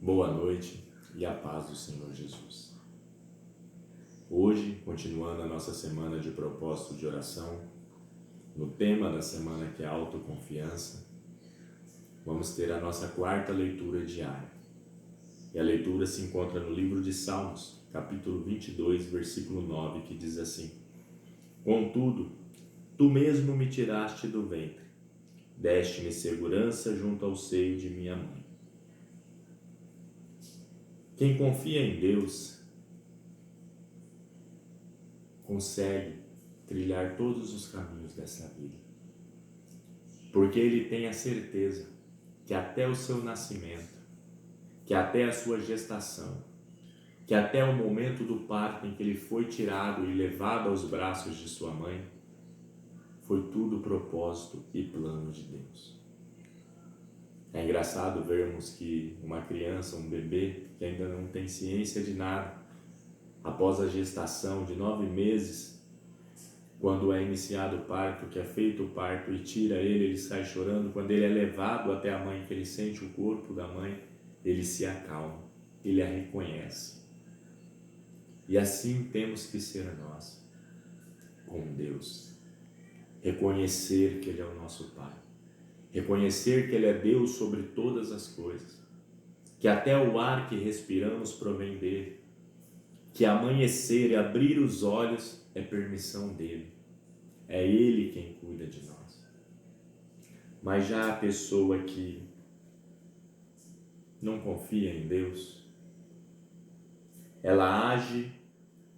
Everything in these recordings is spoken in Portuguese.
Boa noite e a paz do Senhor Jesus. Hoje, continuando a nossa semana de propósito de oração, no tema da semana que é autoconfiança, vamos ter a nossa quarta leitura diária. E a leitura se encontra no livro de Salmos, capítulo 22, versículo 9, que diz assim: Contudo, tu mesmo me tiraste do ventre, deste-me segurança junto ao seio de minha mãe. Quem confia em Deus consegue trilhar todos os caminhos dessa vida, porque ele tem a certeza que até o seu nascimento, que até a sua gestação, que até o momento do parto em que ele foi tirado e levado aos braços de sua mãe, foi tudo propósito e plano de Deus. É engraçado vermos que uma criança, um bebê, que ainda não tem ciência de nada, após a gestação de 9 meses, quando é iniciado o parto, que é feito o parto e tira ele sai chorando. Quando ele é levado até a mãe, que ele sente o corpo da mãe, ele se acalma, ele a reconhece. E assim temos que ser nós, com Deus. Reconhecer que Ele é o nosso Pai. Reconhecer que Ele é Deus sobre todas as coisas. Que até o ar que respiramos provém dEle. Que amanhecer e abrir os olhos é permissão dEle. É Ele quem cuida de nós. Mas já a pessoa que não confia em Deus, ela age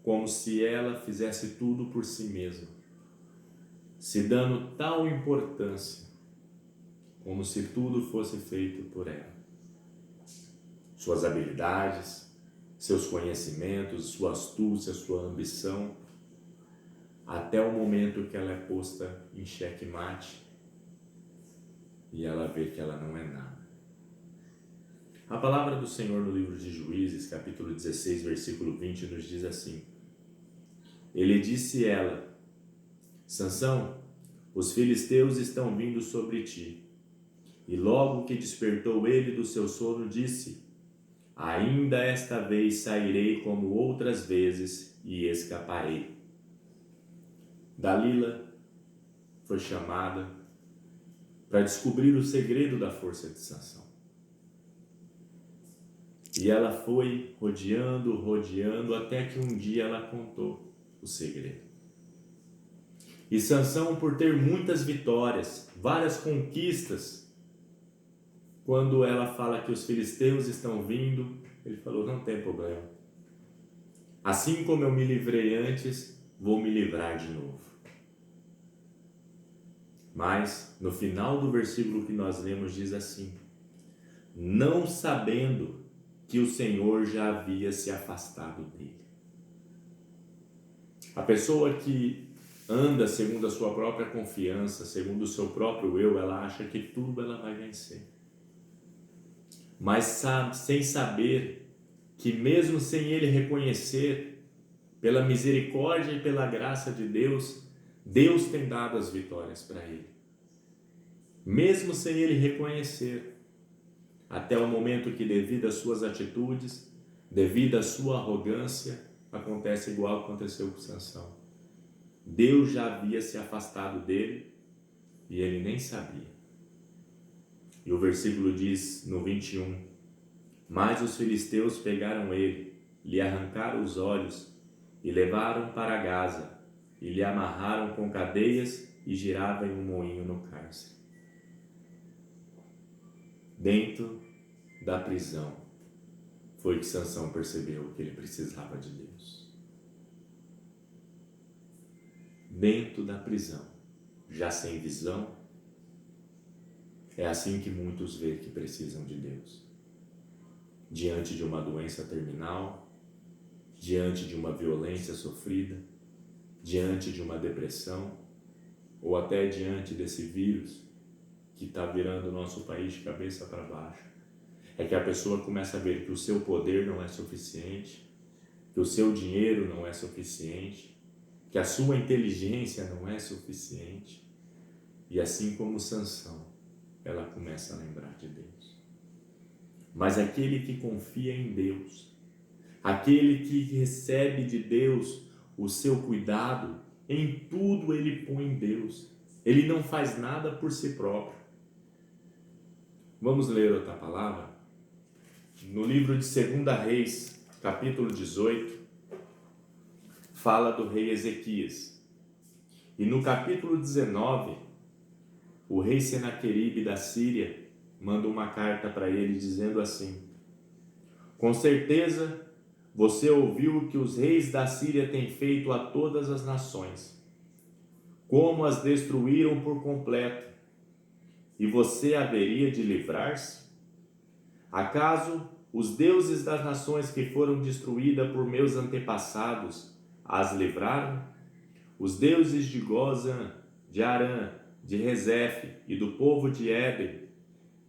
como se ela fizesse tudo por si mesma, se dando tal importância, como se tudo fosse feito por ela. Suas habilidades, seus conhecimentos, sua astúcia, sua ambição, até o momento que ela é posta em xeque-mate e ela vê que ela não é nada. A palavra do Senhor no livro de Juízes, capítulo 16, versículo 20, nos diz assim: Ele disse ela: Sansão, os filisteus estão vindo sobre ti. E logo que despertou ele do seu sono, disse: Ainda esta vez sairei como outras vezes e escaparei. Dalila foi chamada para descobrir o segredo da força de Sansão. E ela foi rodeando, até que um dia ela contou o segredo. E Sansão, por ter muitas vitórias, várias conquistas, quando ela fala que os filisteus estão vindo, ele falou: não tem problema. Assim como eu me livrei antes, vou me livrar de novo. Mas, no final do versículo que nós lemos, diz assim: não sabendo que o Senhor já havia se afastado dele. A pessoa que anda segundo a sua própria confiança, segundo o seu próprio eu, ela acha que tudo ela vai vencer. Mas sem saber que mesmo sem ele reconhecer, pela misericórdia e pela graça de Deus, Deus tem dado as vitórias para ele. Mesmo sem ele reconhecer, até o momento que, devido às suas atitudes, devido à sua arrogância, acontece igual aconteceu com Sansão. Deus já havia se afastado dele e ele nem sabia. E o versículo diz no 21, mas os filisteus pegaram ele, lhe arrancaram os olhos e levaram para Gaza e lhe amarraram com cadeias e giravam em um moinho no cárcere. Dentro da prisão foi que Sansão percebeu que ele precisava de Deus. Dentro da prisão, já sem visão, é assim que muitos veem que precisam de Deus. Diante de uma doença terminal, diante de uma violência sofrida, diante de uma depressão, ou até diante desse vírus que está virando o nosso país de cabeça para baixo, é que a pessoa começa a ver que o seu poder não é suficiente, que o seu dinheiro não é suficiente, que a sua inteligência não é suficiente, e assim como Sansão, ela começa a lembrar de Deus. mas aquele que confia em Deus, aquele que recebe de Deus o seu cuidado, em tudo ele põe Deus. Ele não faz nada por si próprio. Vamos ler outra palavra? No livro de 2 Reis, capítulo 18, fala do rei Ezequias. E no capítulo 19, o rei Senaqueribe da Síria manda uma carta para ele dizendo assim: com certeza você ouviu o que os reis da Síria têm feito a todas as nações, como as destruíram por completo, e você haveria de livrar-se? Acaso os deuses das nações que foram destruídas por meus antepassados as livraram? Os deuses de Gozã, de Arã, de Rezefe e do povo de Éden,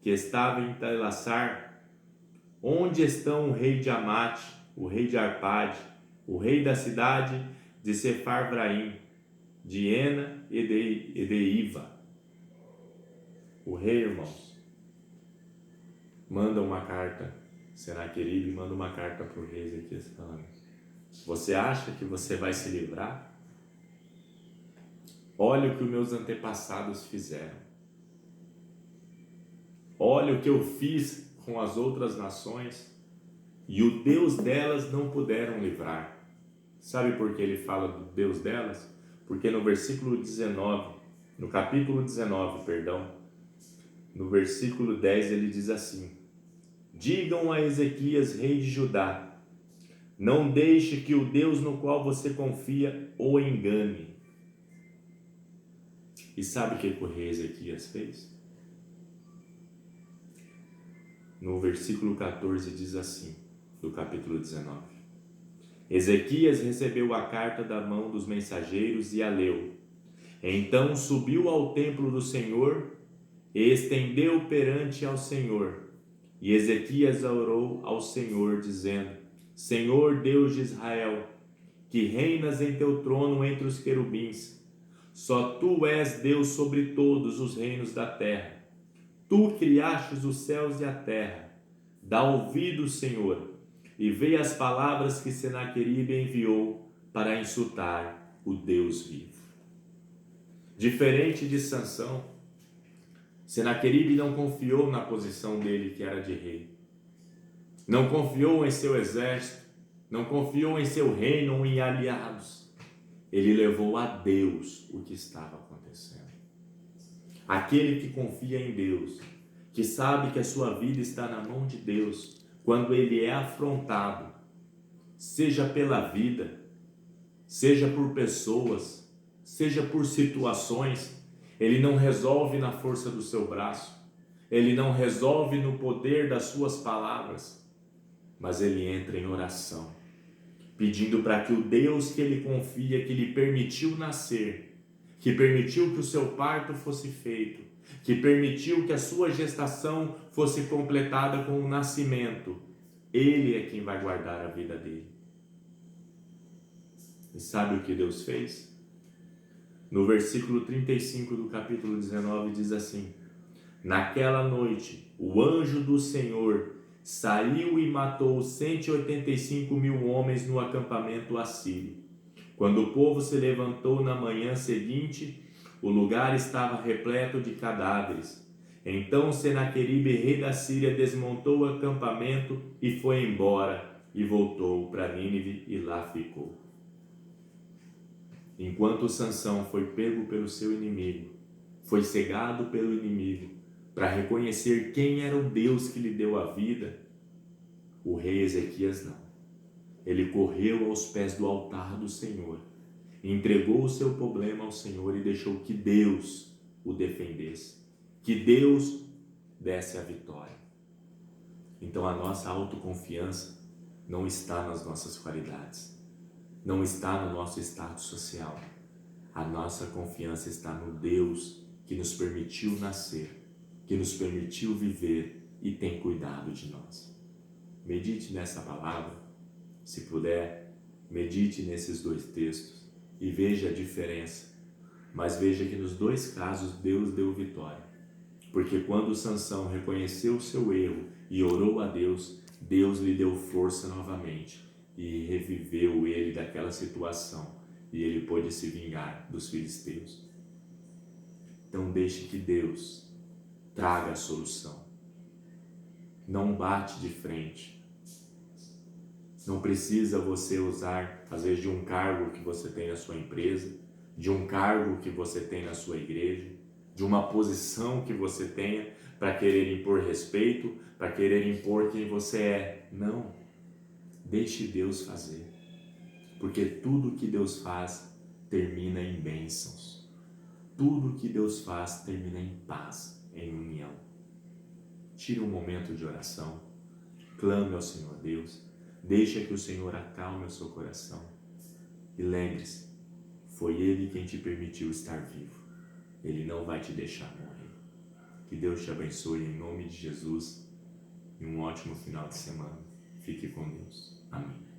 que estava em Telassar, onde estão o rei de Amate, o rei de Arpade, o rei da cidade de Sefarvaim, de Ena e de Iva? O rei, irmãos, manda uma carta, Senaqueribe manda uma carta para o rei Ezequias falando: você acha que você vai se livrar? Olha o que os meus antepassados fizeram. Olha o que eu fiz com as outras nações e o Deus delas não puderam livrar. Sabe por que ele fala do Deus delas? Porque no versículo 19, no capítulo 19, perdão, no versículo 10 ele diz assim: digam a Ezequias, rei de Judá, não deixe que o Deus no qual você confia o engane. E sabe o que o rei Ezequias fez? No versículo 14 diz assim, do capítulo 19: Ezequias recebeu a carta da mão dos mensageiros e a leu. Então subiu ao templo do Senhor e estendeu perante ao Senhor. E Ezequias orou ao Senhor, dizendo: Senhor Deus de Israel, que reinas em teu trono entre os querubins, só tu és Deus sobre todos os reinos da terra. Tu criastes os céus e a terra. Dá ouvidos, Senhor, e vê as palavras que Senaqueribe enviou para insultar o Deus vivo. Diferente de Sansão, Senaqueribe não confiou na posição dele, que era de rei. Não confiou em seu exército, não confiou em seu reino ou em aliados. Ele levou a Deus o que estava acontecendo. Aquele que confia em Deus, que sabe que a sua vida está na mão de Deus, quando ele é afrontado, seja pela vida, seja por pessoas, seja por situações, ele não resolve na força do seu braço, ele não resolve no poder das suas palavras, mas ele entra em oração, pedindo para que o Deus que ele confia, que lhe permitiu nascer, que permitiu que o seu parto fosse feito, que permitiu que a sua gestação fosse completada com o nascimento, ele é quem vai guardar a vida dele. E sabe o que Deus fez? No versículo 35 do capítulo 19 diz assim: naquela noite, o anjo do Senhor saiu e matou 185.000 homens no acampamento assírio. Quando o povo se levantou na manhã seguinte, o lugar estava repleto de cadáveres. Então Senaqueribe, rei da Síria, desmontou o acampamento e foi embora, e voltou para Nínive e lá ficou. Enquanto Sansão foi pego pelo seu inimigo, foi cegado pelo inimigo, para reconhecer quem era o Deus que lhe deu a vida, o rei Ezequias não. Ele correu aos pés do altar do Senhor, entregou o seu problema ao Senhor e deixou que Deus o defendesse, que Deus desse a vitória. Então a nossa autoconfiança não está nas nossas qualidades, não está no nosso status social. A nossa confiança está no Deus que nos permitiu nascer, que nos permitiu viver e tem cuidado de nós. Medite nessa palavra, se puder, medite nesses dois textos e veja a diferença, mas veja que nos dois casos Deus deu vitória. Porque quando Sansão reconheceu o seu erro e orou a Deus, Deus lhe deu força novamente e reviveu ele daquela situação, e ele pôde se vingar dos filisteus. Então deixe que Deus traga a solução. Não bate de frente. Não precisa você usar, às vezes, de um cargo que você tem na sua empresa, de um cargo que você tem na sua igreja, de uma posição que você tenha para querer impor respeito, para querer impor quem você é. Não. Deixe Deus fazer. Porque tudo que Deus faz termina em bênçãos. Tudo que Deus faz termina em paz, em união. Tire um momento de oração. Clame ao Senhor Deus. Deixa que o Senhor acalme o seu coração. E lembre-se, foi Ele quem te permitiu estar vivo. Ele não vai te deixar morrer. Que Deus te abençoe em nome de Jesus e um ótimo final de semana. Fique com Deus. Amém.